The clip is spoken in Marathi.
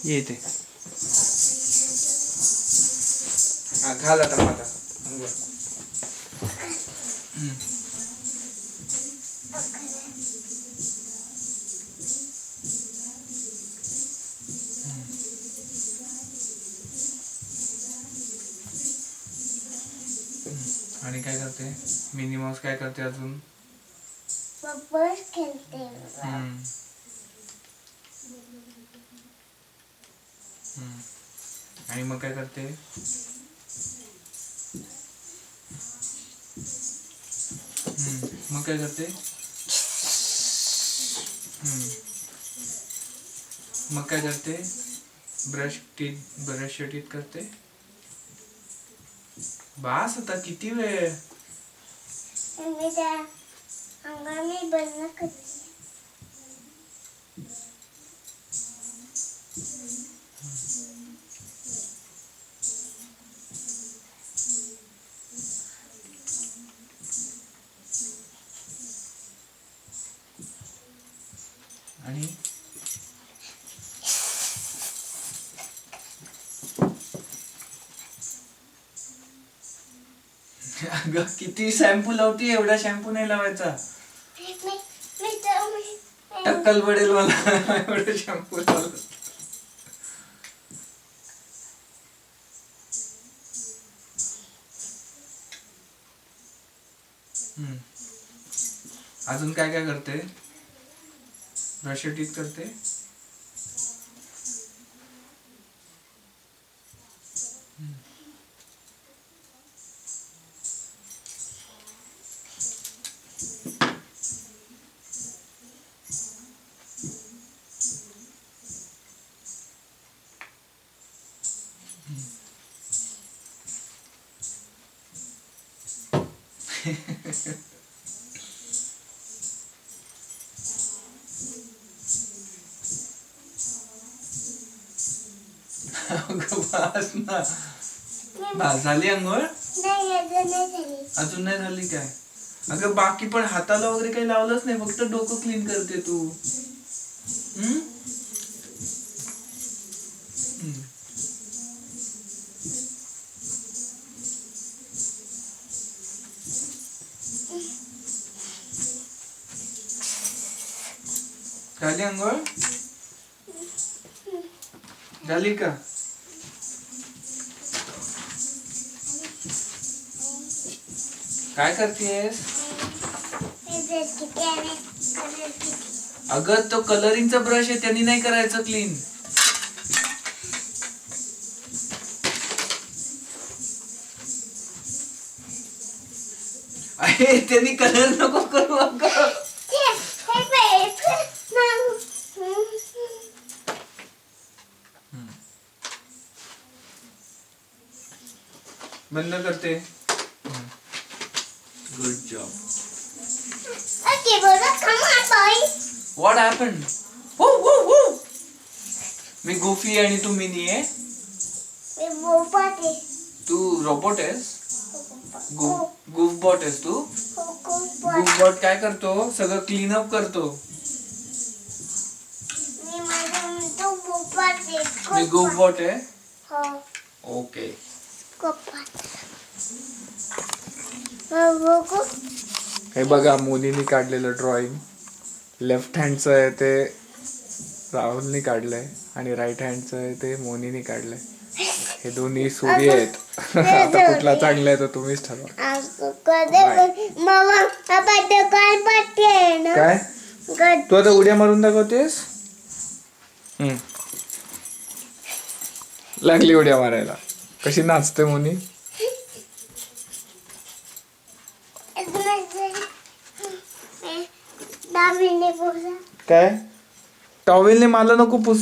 येते घाल आता माझा अंघोळ. आणि काय करते मिनी माऊस? काय करते अजून? बबल्स खेळते. आणि मग काय करते? मग काय करते? मग काय करते? ब्रश टीथ करते. बास आता किती वेळ? मी त्या अंगाने बंद करते. आणि अगं किती शॅम्पू लावते? एवढा शॅम्पू नाही लावायचा. टक्कल पडेल मला एवढा शॅम्पू लावला. अजून काय काय करते? ब्रश टीथ करते. बस ना. बस झाली अंघोळ? अजून नाही झाली काय? अगं बाकी पण हाताला वगैरे काही लावलंच नाही, फक्त डोकं क्लीन करते तू. झाली अंघोळ? झाली का? काय करतेस? अगं तो कलरिंगचा ब्रश आहे, त्यांनी नाही करायचं क्लीन. अरे त्यांनी कलर नको करू. अगं बंद करते. Good job. What happened? मी गोफी आणि तू मिनी आहे. तू रोबोट आहेस. गुफबॉट आहेस तू. गुफबॉट काय करतो? सगळं क्लीन अप करतो. मी गुफबॉट आहे. ओके. हे बघा मोनीने काढलेलं ड्रॉइंग. लेफ्ट हँडचं आहे ते राहुलने काढलंय आणि राईट हँडचं आहे ते मोनीने काढलंय. हे दोन्ही सूर्य आहेत. आता कुठला चांगला आहे तो तुम्हीच ठरवा. काय तू आता उड्या मारून दाखवतेस? लागली उड्या मारायला. कशी नाचते मोनी. काय टॉवेलने मला नको पुसू.